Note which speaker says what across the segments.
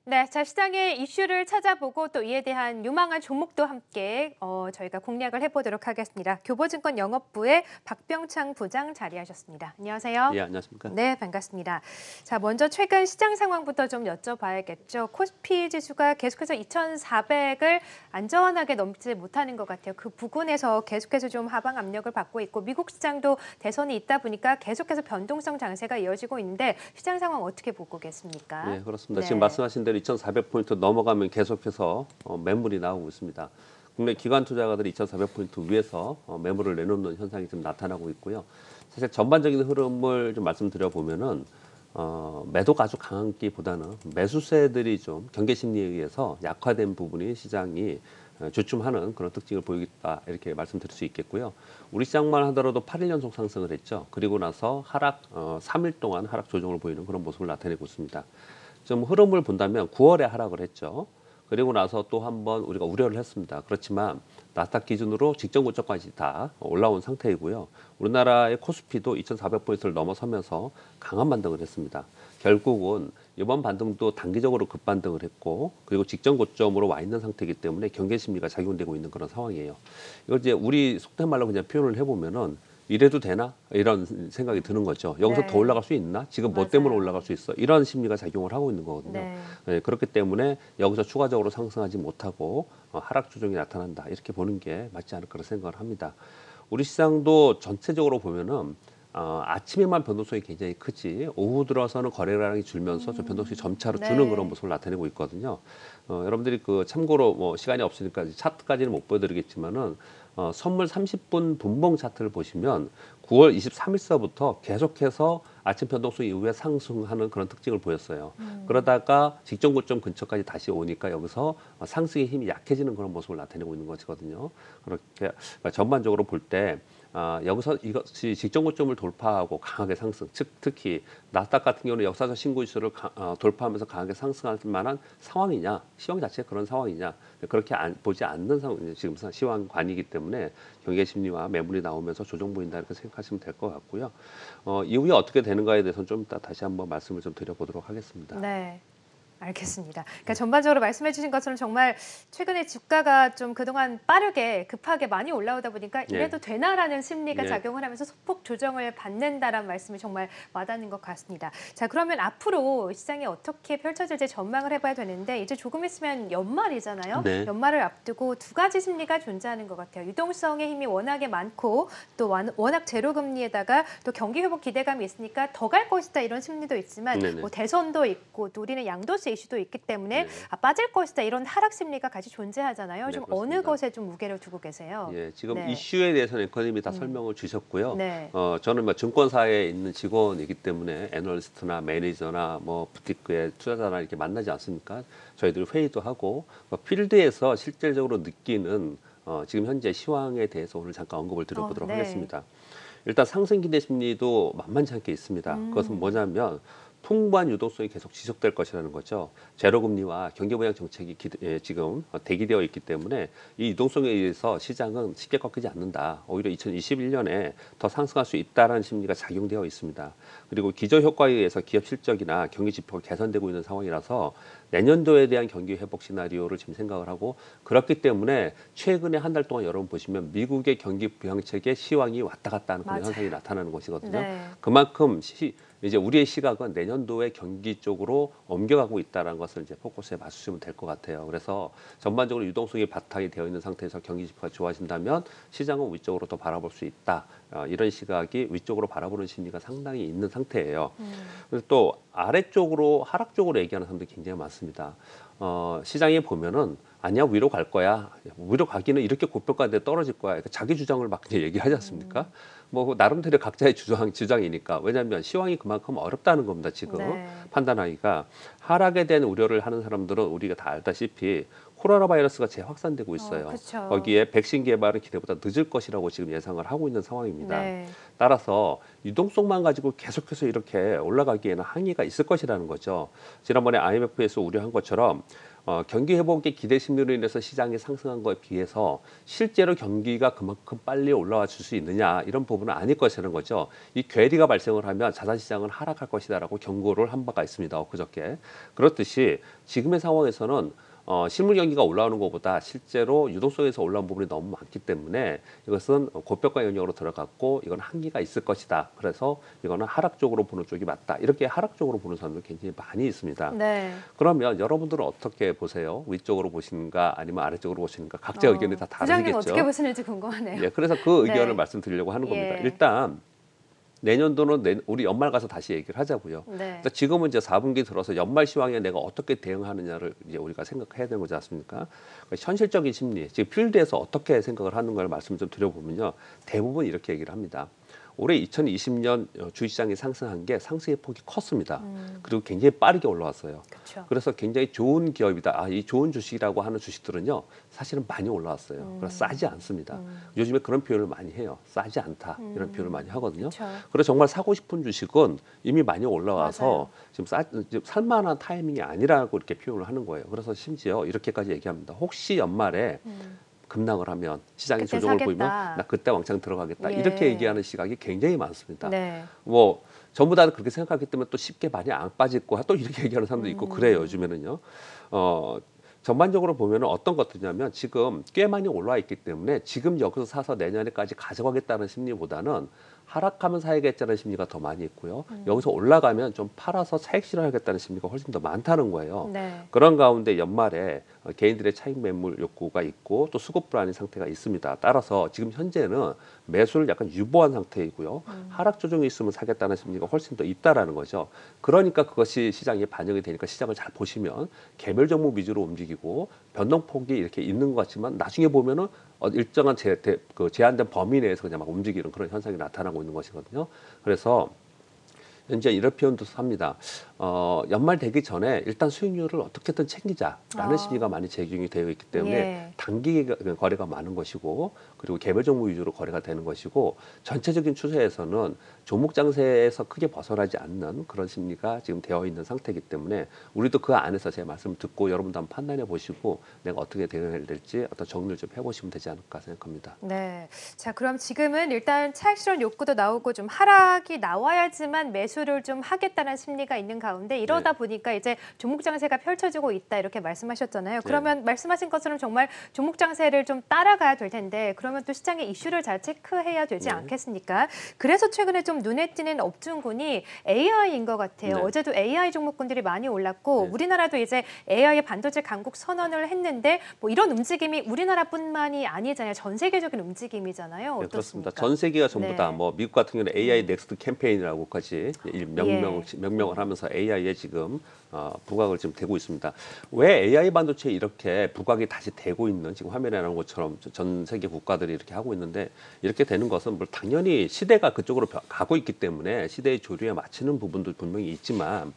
Speaker 1: 네, 자 시장의 이슈를 찾아보고 또 이에 대한 유망한 종목도 함께 저희가 공략을 해보도록 하겠습니다. 교보증권 영업부의 박병창 부장 자리하셨습니다. 안녕하세요.
Speaker 2: 예, 안녕하십니까?
Speaker 1: 네, 반갑습니다. 자, 먼저 최근 시장 상황부터 좀 여쭤봐야겠죠. 코스피 지수가 계속해서 2,400을 안전하게 넘지 못하는 것 같아요. 그 부근에서 계속해서 좀 하방 압력을 받고 있고 미국 시장도 대선이 있다 보니까 계속해서 변동성 장세가 이어지고 있는데 시장 상황 어떻게 보고 계십니까?
Speaker 2: 네, 그렇습니다.
Speaker 1: 네.
Speaker 2: 지금 말씀하신 대로 2,400포인트 넘어가면 계속해서 매물이 나오고 있습니다. 국내 기관 투자가들이 2,400포인트 위에서 매물을 내놓는 현상이 좀 나타나고 있고요. 사실 전반적인 흐름을 좀 말씀드려 보면은 매도가 아주 강한기보다는 매수세들이 좀 경계 심리에 의해서 약화된 부분이 시장이 주춤하는 그런 특징을 보이겠다 이렇게 말씀드릴 수 있겠고요. 우리 시장만 하더라도 8일 연속 상승을 했죠. 그리고 나서 하락 3일 동안 하락 조정을 보이는 그런 모습을 나타내고 있습니다. 좀 흐름을 본다면 9월에 하락을 했죠. 그리고 나서 또 한번 우리가 우려를 했습니다. 그렇지만 나스닥 기준으로 직전 고점까지 다 올라온 상태이고요. 우리나라의 코스피도 2,400포인트를 넘어서면서 강한 반등을 했습니다. 결국은 이번 반등도 단기적으로 급반등을 했고 그리고 직전 고점으로 와 있는 상태이기 때문에 경계 심리가 작용되고 있는 그런 상황이에요. 이걸 이제 우리 속된 말로 그냥 표현을 해보면은 이래도 되나? 이런 생각이 드는 거죠. 여기서
Speaker 1: 네.
Speaker 2: 더 올라갈 수 있나? 지금 뭐 때문에 올라갈 수 있어? 이런 심리가 작용을 하고 있는 거거든요.
Speaker 1: 네.
Speaker 2: 네, 그렇기 때문에 여기서 추가적으로 상승하지 못하고 하락 조정이 나타난다. 이렇게 보는 게 맞지 않을까 생각을 합니다. 우리 시장도 전체적으로 보면은 아침에만 변동성이 굉장히 크지 오후 들어서는 거래량이 줄면서 좀 변동성이 점차로 주는 그런
Speaker 1: 네.
Speaker 2: 모습을 나타내고 있거든요. 여러분들이 그 참고로 뭐 시간이 없으니까 차트까지는 못 보여드리겠지만은 선물 30분 분봉 차트를 보시면 9월 23일서부터 계속해서 아침 변동성 이후에 상승하는 그런 특징을 보였어요. 그러다가 직전 고점 근처까지 다시 오니까 여기서 상승의 힘이 약해지는 그런 모습을 나타내고 있는 것이거든요. 그렇게 전반적으로 볼 때 여기서 이것이 직전 고점을 돌파하고 강하게 상승, 특히 나스닥 같은 경우는 역사적 신고 지수를 돌파하면서 강하게 상승할 만한 상황이냐, 시황 자체가 그런 상황이냐, 그렇게 보지 않는 상황, 지금 시황관이기 때문에 경계 심리와 매물이 나오면서 조정 보인다 이렇게 생각하시면 될 것 같고요. 이후에 어떻게 되는가에 대해서는 좀 이따 다시 한번 말씀을 좀 드려보도록 하겠습니다.
Speaker 1: 네. 알겠습니다. 그러니까 전반적으로 말씀해 주신 것처럼 정말 최근에 주가가 좀 그동안 빠르게 급하게 많이 올라오다 보니까 이래도 되나라는 심리가
Speaker 2: 네.
Speaker 1: 작용을 하면서 소폭 조정을 받는다라는 말씀이 정말 와닿는 것 같습니다. 자, 그러면 앞으로 시장이 어떻게 펼쳐질지 전망을 해봐야 되는데 이제 조금 있으면 연말이잖아요.
Speaker 2: 네.
Speaker 1: 연말을 앞두고 두 가지 심리가 존재하는 것 같아요. 유동성의 힘이 워낙에 많고 또 워낙 제로금리에다가 또 경기 회복 기대감이 있으니까 더 갈 것이다 이런 심리도 있지만
Speaker 2: 네네.
Speaker 1: 뭐 대선도 있고 또 우리는 양도세 이슈도 있기 때문에
Speaker 2: 네.
Speaker 1: 빠질 것이다 이런 하락 심리가 같이 존재하잖아요.
Speaker 2: 네,
Speaker 1: 좀
Speaker 2: 그렇습니다.
Speaker 1: 어느 것에 좀 무게를 두고 계세요?
Speaker 2: 예, 지금
Speaker 1: 네.
Speaker 2: 이슈에 대해서는 앵커님이 다 설명을 주셨고요.
Speaker 1: 네.
Speaker 2: 저는 뭐 증권사에 있는 직원이기 때문에 애널리스트나 매니저나 뭐 부티크의 투자자나 이렇게 만나지 않습니까? 저희들이 회의도 하고 필드에서 실질적으로 느끼는 지금 현재 시황에 대해서 오늘 잠깐 언급을 드려보도록
Speaker 1: 네.
Speaker 2: 하겠습니다. 일단 상승 기대 심리도 만만치 않게 있습니다. 그것은 뭐냐면 풍부한 유동성이 계속 지속될 것이라는 거죠. 제로금리와 경기부양 정책이 지금 대기되어 있기 때문에 이 유동성에 의해서 시장은 쉽게 꺾이지 않는다. 오히려 2021년에 더 상승할 수 있다는 심리가 작용되어 있습니다. 그리고 기저효과에 의해서 기업 실적이나 경기 지표가 개선되고 있는 상황이라서 내년도에 대한 경기 회복 시나리오를 지금 생각을 하고 그렇기 때문에 최근에 한 달 동안 여러분 보시면 미국의 경기 부양책의 시황이 왔다 갔다 하는 그런 현상이 나타나는 것이거든요.
Speaker 1: 네.
Speaker 2: 그만큼 이제 우리의 시각은 내년도에 경기 쪽으로 옮겨가고 있다는 것을 이제 포커스에 맞추시면 될 것 같아요. 그래서 전반적으로 유동성이 바탕이 되어 있는 상태에서 경기 지표가 좋아진다면 시장은 위쪽으로 더 바라볼 수 있다. 이런 시각이 위쪽으로 바라보는 심리가 상당히 있는 상태예요. 그래서 또 아래쪽으로 하락 쪽으로 얘기하는 사람들이 굉장히 많습니다. 시장에 보면은 아니야 위로 갈 거야. 위로 가기는 이렇게 고평가인데 떨어질 거야. 그러니까 자기 주장을 막 그냥 얘기하지 않습니까? 뭐 나름대로 각자의 주장이니까. 왜냐하면 시황이 그만큼 어렵다는 겁니다. 지금
Speaker 1: 네.
Speaker 2: 판단하기가 하락에 대한 우려를 하는 사람들은 우리가 다 알다시피 코로나 바이러스가 재확산되고 있어요.
Speaker 1: 그쵸.
Speaker 2: 거기에 백신 개발은 기대보다 늦을 것이라고 지금 예상을 하고 있는 상황입니다.
Speaker 1: 네.
Speaker 2: 따라서 유동성만 가지고 계속해서 이렇게 올라가기에는 한계가 있을 것이라는 거죠. 지난번에 IMF에서 우려한 것처럼 경기 회복의 기대 심리로 인해서 시장이 상승한 것에 비해서 실제로 경기가 그만큼 빨리 올라와 줄 수 있느냐 이런 부분은 아닐 것이라는 거죠. 이 괴리가 발생을 하면 자산시장은 하락할 것이다라고 경고를 한 바가 있습니다. 엊그저께. 그렇듯이 지금의 상황에서는 실물 경기가 올라오는 것보다 실제로 유동성에서 올라온 부분이 너무 많기 때문에 이것은 고평가 영역으로 들어갔고 이건 한계가 있을 것이다. 그래서 이거는 하락 쪽으로 보는 쪽이 맞다. 이렇게 하락 쪽으로 보는 사람들 굉장히 많이 있습니다.
Speaker 1: 네.
Speaker 2: 그러면 여러분들은 어떻게 보세요? 위쪽으로 보시는가 아니면 아래쪽으로 보시는가? 각자 의견이 다
Speaker 1: 부장님
Speaker 2: 다르겠죠.
Speaker 1: 어떻게 보시는지 궁금하네요.
Speaker 2: 예, 그래서 그 의견을
Speaker 1: 네.
Speaker 2: 말씀드리려고 하는 겁니다.
Speaker 1: 예.
Speaker 2: 일단 내년도는 우리 연말 가서 다시 얘기를 하자고요.
Speaker 1: 네.
Speaker 2: 그러니까 지금은 이제 4분기 들어서 연말 시황에 내가 어떻게 대응하느냐를 이제 우리가 생각해야 되는 거지 않습니까? 그러니까 현실적인 심리, 지금 필드에서 어떻게 생각을 하는 걸 말씀 좀 드려보면요. 대부분 이렇게 얘기를 합니다. 올해 2020년 주식시장이 상승한 게 상승의 폭이 컸습니다. 그리고 굉장히 빠르게 올라왔어요.
Speaker 1: 그렇죠.
Speaker 2: 그래서 굉장히 좋은 기업이다. 이 좋은 주식이라고 하는 주식들은요. 사실은 많이 올라왔어요. 그래서 싸지 않습니다. 요즘에 그런 표현을 많이 해요. 싸지 않다. 이런 표현을 많이 하거든요.
Speaker 1: 그쵸.
Speaker 2: 그래서 정말 사고 싶은 주식은 이미 많이 올라와서
Speaker 1: 맞아요.
Speaker 2: 지금 살만한 타이밍이 아니라고 이렇게 표현을 하는 거예요. 그래서 심지어 이렇게까지 얘기합니다. 혹시 연말에 급락을 하면 시장이
Speaker 1: 그때
Speaker 2: 조정을
Speaker 1: 사겠다.
Speaker 2: 보이면 나 그때 왕창 들어가겠다.
Speaker 1: 예.
Speaker 2: 이렇게 얘기하는 시각이 굉장히 많습니다.
Speaker 1: 네.
Speaker 2: 뭐 전부 다 그렇게 생각하기 때문에 또 쉽게 많이 안 빠질 거야. 또 이렇게 얘기하는 사람도 있고 그래요. 요즘에는요. 전반적으로 보면은 어떤 것들이냐면 지금 꽤 많이 올라와 있기 때문에 지금 여기서 사서 내년에까지 가져가겠다는 심리보다는 하락하면 사야겠다는 심리가 더 많이 있고요. 여기서 올라가면 좀 팔아서 차익 실현하겠다는 심리가 훨씬 더 많다는 거예요.
Speaker 1: 네.
Speaker 2: 그런 가운데 연말에 개인들의 차익 매물 욕구가 있고 또 수급 불안의 상태가 있습니다. 따라서 지금 현재는 매수를 약간 유보한 상태이고요. 하락 조정이 있으면 사겠다는 심리가 훨씬 더 있다라는 거죠. 그러니까 그것이 시장에 반영이 되니까 시장을 잘 보시면 개별 종목 위주로 움직이고 변동폭이 이렇게 있는 것 같지만 나중에 보면은 일정한 제한된 범위 내에서 그냥 막 움직이는 그런 현상이 나타나고 있는 것이거든요. 그래서 현재 이런 표현도 합니다. 연말 되기 전에 일단 수익률을 어떻게든 챙기자라는 심리가 많이 적용이 되어 있기 때문에
Speaker 1: 예.
Speaker 2: 단기 거래가 많은 것이고 그리고 개별 종목 위주로 거래가 되는 것이고 전체적인 추세에서는 종목 장세에서 크게 벗어나지 않는 그런 심리가 지금 되어 있는 상태이기 때문에 우리도 그 안에서 제 말씀을 듣고 여러분도 한번 판단해 보시고 내가 어떻게 대응해야 될지 어떤 정리를 좀 해보시면 되지 않을까 생각합니다.
Speaker 1: 네. 자, 그럼 지금은 일단 차익 실현 욕구도 나오고 좀 하락이 나와야지만 매수를 좀 하겠다는 심리가 있는 가운데 이러다
Speaker 2: 네.
Speaker 1: 보니까 이제 종목 장세가 펼쳐지고 있다 이렇게 말씀하셨잖아요. 그러면 말씀하신 것처럼 정말 종목 장세를 좀 따라가야 될 텐데 그러면 또 시장의 이슈를 잘 체크해야 되지
Speaker 2: 네.
Speaker 1: 않겠습니까? 그래서 최근에 좀 눈에 띄는 업종군이 AI인 것 같아요.
Speaker 2: 네.
Speaker 1: 어제도 AI 종목군들이 많이 올랐고
Speaker 2: 네.
Speaker 1: 우리나라도 이제 AI 반도체 강국 선언을 했는데 뭐 이런 움직임이 우리나라뿐만이 아니잖아요. 전 세계적인 움직임이잖아요.
Speaker 2: 네,
Speaker 1: 어떻습니까?
Speaker 2: 그렇습니다. 전 세계가 전부
Speaker 1: 네.
Speaker 2: 다 뭐 미국 같은 경우는 AI 넥스트 캠페인이라고까지 명명을 하면서 AI에 지금 부각을 지금 되고 있습니다. 왜 AI 반도체에 이렇게 부각이 다시 되고 있는 지금 화면에 나오는 것처럼 전 세계 국가들이 이렇게 하고 있는데 이렇게 되는 것은 뭐 당연히 시대가 그쪽으로 가고 있기 때문에 시대의 조류에 맞추는 부분도 분명히 있지만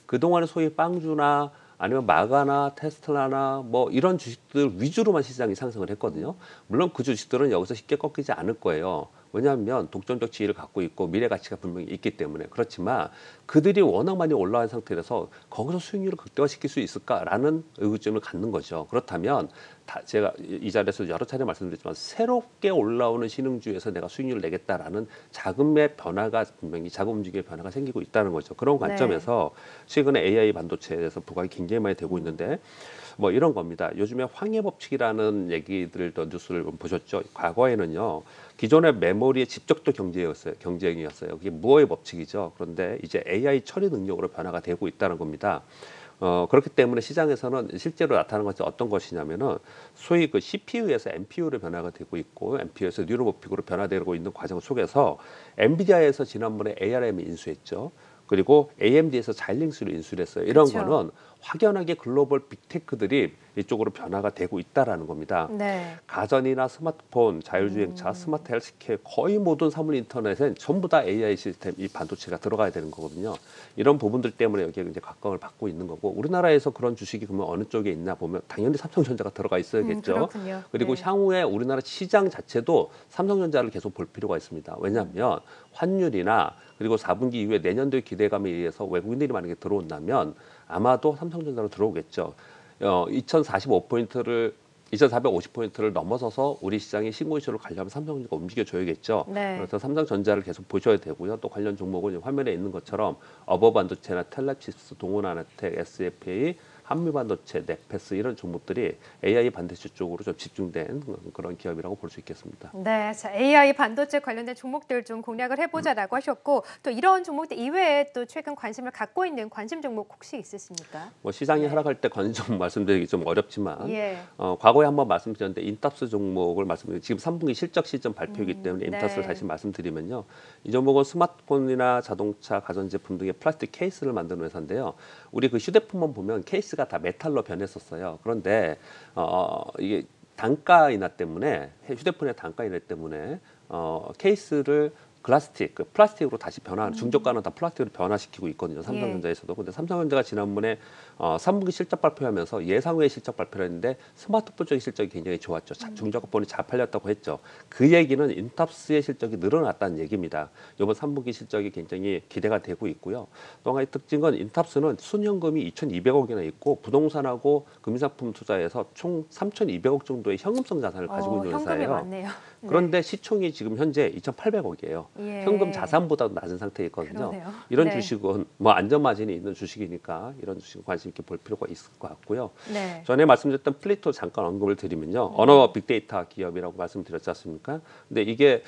Speaker 2: 그동안에 소위 빵주나 아니면 마가나 테슬라나 뭐 이런 주식들 위주로만 시장이 상승을 했거든요. 물론 그 주식들은 여기서 쉽게 꺾이지 않을 거예요. 왜냐하면 독점적 지위를 갖고 있고 미래 가치가 분명히 있기 때문에 그렇지만 그들이 워낙 많이 올라간 상태라서 거기서 수익률을 극대화시킬 수 있을까라는 의구심을 갖는 거죠. 그렇다면 제가 이 자리에서 여러 차례 말씀드렸지만 새롭게 올라오는 신흥주에서 내가 수익률을 내겠다라는 자금의 변화가 분명히 자금 움직임의 변화가 생기고 있다는 거죠. 그런 관점에서 최근에 AI 반도체에 대해서 부각이 굉장히 많이 되고 있는데 뭐 이런 겁니다. 요즘에 황해 법칙이라는 얘기들도 뉴스를 보셨죠. 과거에는요. 기존의 메모리의 집적도 경쟁이었어요. 그게 무어의 법칙이죠. 그런데 이제 AI 처리 능력으로 변화가 되고 있다는 겁니다. 그렇기 때문에 시장에서는 실제로 나타나는 것이 어떤 것이냐면은 소위 그 CPU에서 NPU로 변화가 되고 있고 NPU에서 뉴로모픽으로 변화되고 있는 과정 속에서 엔비디아에서 지난번에 ARM을 인수했죠. 그리고 AMD에서 자일링스를 인수를 했어요. 이런
Speaker 1: 그쵸.
Speaker 2: 거는 확연하게 글로벌 빅테크들이 이쪽으로 변화가 되고 있다라는 겁니다.
Speaker 1: 네.
Speaker 2: 가전이나 스마트폰, 자율주행차, 스마트 헬스케어 거의 모든 사물 인터넷엔 전부 다 AI 시스템, 이 반도체가 들어가야 되는 거거든요. 이런 부분들 때문에 여기에 이제 각광을 받고 있는 거고 우리나라에서 그런 주식이 그러면 어느 쪽에 있나 보면 당연히 삼성전자가 들어가 있어야겠죠.
Speaker 1: 그렇군요.
Speaker 2: 그리고
Speaker 1: 네.
Speaker 2: 향후에 우리나라 시장 자체도 삼성전자를 계속 볼 필요가 있습니다. 왜냐하면 환율이나 그리고 4분기 이후에 내년도의 기대감에 의해서 외국인들이 만약에 들어온다면 아마도 삼성전자로 들어오겠죠. 2045포인트를 2,450포인트를 넘어서서 우리 시장이 신고이슈를 가려면 삼성전자가 움직여줘야겠죠.
Speaker 1: 네.
Speaker 2: 그래서 삼성전자를 계속 보셔야 되고요. 또 관련 종목은 화면에 있는 것처럼 어버반도체나 텔라칩스, 동원아나텍, SFA, 한미반도체, 넥패스 이런 종목들이 AI 반도체 쪽으로 좀 집중된 그런 기업이라고 볼 수 있겠습니다.
Speaker 1: 네, 자, AI 반도체 관련된 종목들 좀 공략을 해보자라고 하셨고 또 이런 종목들 이외에 또 최근 관심을 갖고 있는 관심 종목 혹시 있으십니까?
Speaker 2: 뭐 시장이
Speaker 1: 네.
Speaker 2: 하락할 때 관심 좀 말씀드리기 좀 어렵지만
Speaker 1: 예.
Speaker 2: 과거에 한번 말씀드렸는데 인탑스 종목을 말씀드리고 지금 3분기 실적 시점 발표이기 때문에 인탑스를
Speaker 1: 네.
Speaker 2: 다시 말씀드리면요. 이 종목은 스마트폰이나 자동차, 가전제품 등의 플라스틱 케이스를 만드는 회사인데요. 우리 그 휴대폰만 보면 케이스가 다 메탈로 변했었어요. 그런데 이게 단가 인하 때문에 휴대폰의 단가 인하 때문에 케이스를 그 플라스틱으로 다시 중저가는 다 플라스틱으로 변화시키고 있거든요. 삼성전자에서도. 근데 삼성전자가 지난번에 3분기 실적 발표하면서 예상외의 실적 발표를 했는데 스마트폰 쪽의 실적이 굉장히 좋았죠. 중저가폰이 잘 팔렸다고 했죠. 그 얘기는 인탑스의 실적이 늘어났다는 얘기입니다. 이번 3분기 실적이 굉장히 기대가 되고 있고요. 또 하나의 특징은 인탑스는 순현금이 2,200억이나 있고 부동산하고 금융상품 투자에서 총 3,200억 정도의 현금성 자산을 가지고 있는
Speaker 1: 현금이
Speaker 2: 회사예요.
Speaker 1: 많네요. 네.
Speaker 2: 그런데 시총이 지금 현재 2,800억이에요.
Speaker 1: 예.
Speaker 2: 현금 자산보다도 낮은 상태에 있거든요.
Speaker 1: 그러네요.
Speaker 2: 이런
Speaker 1: 네.
Speaker 2: 주식은 뭐 안전 마진이 있는 주식이니까 이런 주식은 관심 있게 볼 필요가 있을 것 같고요.
Speaker 1: 네.
Speaker 2: 전에 말씀드렸던 플리토 잠깐 언급을 드리면요. 언어 빅데이터 기업이라고 말씀드렸지 않습니까? 근데 이게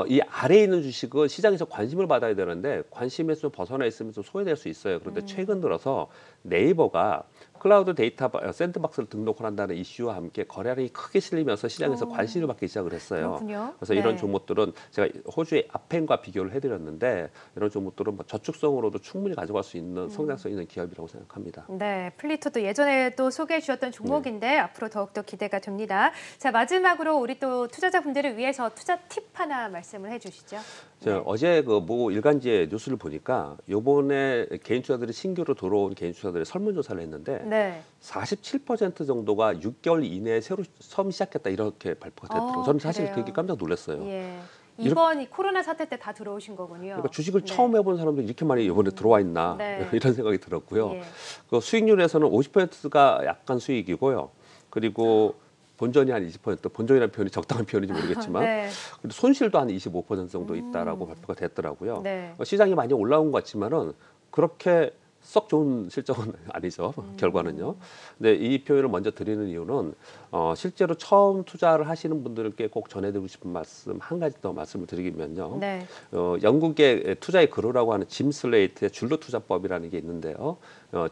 Speaker 2: 이 아래에 있는 주식은 시장에서 관심을 받아야 되는데 관심에서 좀 벗어나 있으면 좀 소외될 수 있어요. 그런데 최근 들어서 네이버가 클라우드 데이터 샌드박스를 등록을 한다는 이슈와 함께 거래량이 크게 실리면서 시장에서 관심을 받기 시작을 했어요.
Speaker 1: 그렇군요.
Speaker 2: 그래서
Speaker 1: 네.
Speaker 2: 이런 종목들은 제가 호주의 아펜과 비교를 해드렸는데 이런 종목들은 뭐 저축성으로도 충분히 가져갈 수 있는 성장성 있는 기업이라고 생각합니다.
Speaker 1: 네, 플리토도 예전에 또 소개해 주셨던 종목인데 앞으로 더욱더 기대가 됩니다. 자, 마지막으로 우리 또 투자자분들을 위해서 투자 팁 하나 말씀을 해주시죠.
Speaker 2: 제가 어제 그 모 일간지의 뉴스를 보니까 요번에 개인 투자들이 신규로 들어온 개인 투자들의 설문조사를 했는데
Speaker 1: 네.
Speaker 2: 47% 정도가 6개월 이내에 새로 처음 시작했다 이렇게 발표가 됐더라고요. 저는 사실
Speaker 1: 그래요.
Speaker 2: 되게 깜짝 놀랐어요.
Speaker 1: 예. 이번 이 코로나 사태 때 다 들어오신 거군요.
Speaker 2: 그러니까 주식을
Speaker 1: 네.
Speaker 2: 처음 해본 사람들이 이렇게 많이 이번에 들어와 있나
Speaker 1: 네.
Speaker 2: 이런 생각이 들었고요.
Speaker 1: 예.
Speaker 2: 그 수익률에서는 50%가 약간 수익이고요. 그리고 본전이 한 20%, 본전이라는 표현이 적당한 표현인지 모르겠지만
Speaker 1: 네.
Speaker 2: 근데 손실도 한 25% 정도 있다라고 발표가 됐더라고요.
Speaker 1: 네.
Speaker 2: 시장이 많이 올라온 것 같지만은 그렇게 썩 좋은 실적은 아니죠. 결과는요. 근데 이 표현을 먼저 드리는 이유는 실제로 처음 투자를 하시는 분들께 꼭 전해드리고 싶은 말씀 한 가지 더 말씀을 드리면요.
Speaker 1: 네.
Speaker 2: 영국의 투자의 그루라고 하는 짐 슬레이트의 줄루 투자법이라는 게 있는데요.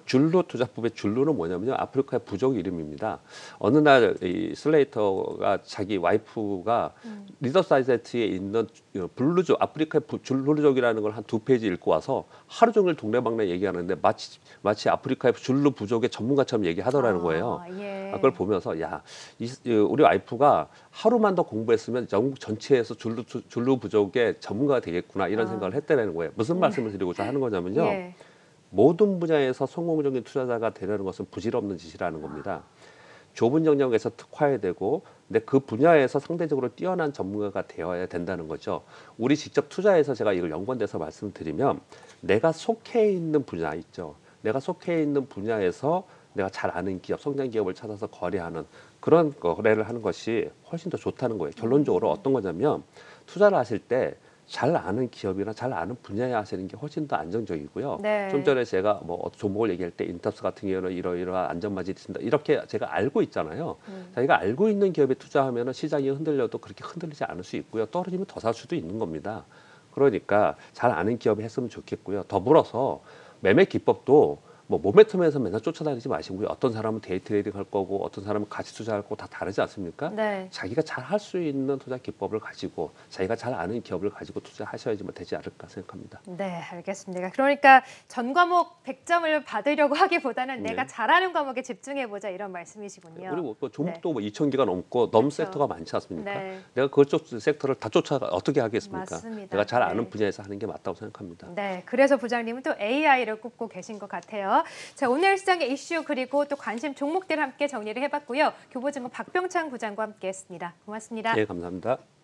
Speaker 2: 줄루 투자법의 줄루는 뭐냐면요. 아프리카의 부족 이름입니다. 어느 날 이 슬레이터가 자기 와이프가 리더 사이트에 있는 블루족, 아프리카의 줄루족이라는 걸 한 2페이지 읽고 와서 하루 종일 동네방네 얘기하는데 마치 아프리카의 줄루 부족의 전문가처럼 얘기하더라는 거예요.
Speaker 1: 예.
Speaker 2: 그걸 보면서 야, 우리 와이프가 하루만 더 공부했으면 영국 전체에서 줄루 부족의 전문가가 되겠구나 이런 생각을 했다는 거예요. 무슨 말씀을 드리고자 하는 거냐면요.
Speaker 1: 예.
Speaker 2: 모든 분야에서 성공적인 투자자가 되려는 것은 부질없는 짓이라는 겁니다. 좁은 영역에서 특화해야 되고 근데 그 분야에서 상대적으로 뛰어난 전문가가 되어야 된다는 거죠. 우리 직접 투자해서 제가 이걸 연관돼서 말씀드리면 내가 속해 있는 분야 있죠. 내가 속해 있는 분야에서 내가 잘 아는 기업, 성장 기업을 찾아서 거래하는 그런 거래를 하는 것이 훨씬 더 좋다는 거예요. 결론적으로 어떤 거냐면 투자를 하실 때 잘 아는 기업이나 잘 아는 분야에 하시는 게 훨씬 더 안정적이고요.
Speaker 1: 네.
Speaker 2: 좀 전에 제가 뭐 종목을 얘기할 때 인탑스 같은 경우는 이러이러한 안전마진이 있습니다. 이렇게 제가 알고 있잖아요. 자기가 알고 있는 기업에 투자하면 시장이 흔들려도 그렇게 흔들리지 않을 수 있고요. 떨어지면 더 살 수도 있는 겁니다. 그러니까 잘 아는 기업에 했으면 좋겠고요. 더불어서 매매 기법도 뭐 모멘텀에서 맨날 쫓아다니지 마시고요. 어떤 사람은 데이 트레이딩 할 거고 어떤 사람은 가치 투자할 거고 다 다르지 않습니까?
Speaker 1: 네.
Speaker 2: 자기가 잘 할 수 있는 투자 기법을 가지고 자기가 잘 아는 기업을 가지고 투자하셔야지만 되지 않을까 생각합니다.
Speaker 1: 네, 알겠습니다. 그러니까 전 과목 100점을 받으려고 하기보다는
Speaker 2: 네.
Speaker 1: 내가 잘하는 과목에 집중해보자 이런 말씀이시군요.
Speaker 2: 그리고 또 종목도 뭐 2,000개가 넘고 너무
Speaker 1: 그렇죠.
Speaker 2: 섹터가 많지 않습니까?
Speaker 1: 네.
Speaker 2: 내가 그쪽 섹터를 다 어떻게 하겠습니까?
Speaker 1: 맞습니다.
Speaker 2: 내가 잘 아는
Speaker 1: 네.
Speaker 2: 분야에서 하는 게 맞다고 생각합니다.
Speaker 1: 네, 그래서 부장님은 또 AI를 꼽고 계신 것 같아요. 자, 오늘 시장의 이슈 그리고 또 관심 종목들 함께 정리를 해봤고요. 교보증권 박병창 부장과 함께했습니다. 고맙습니다.
Speaker 2: 네, 감사합니다.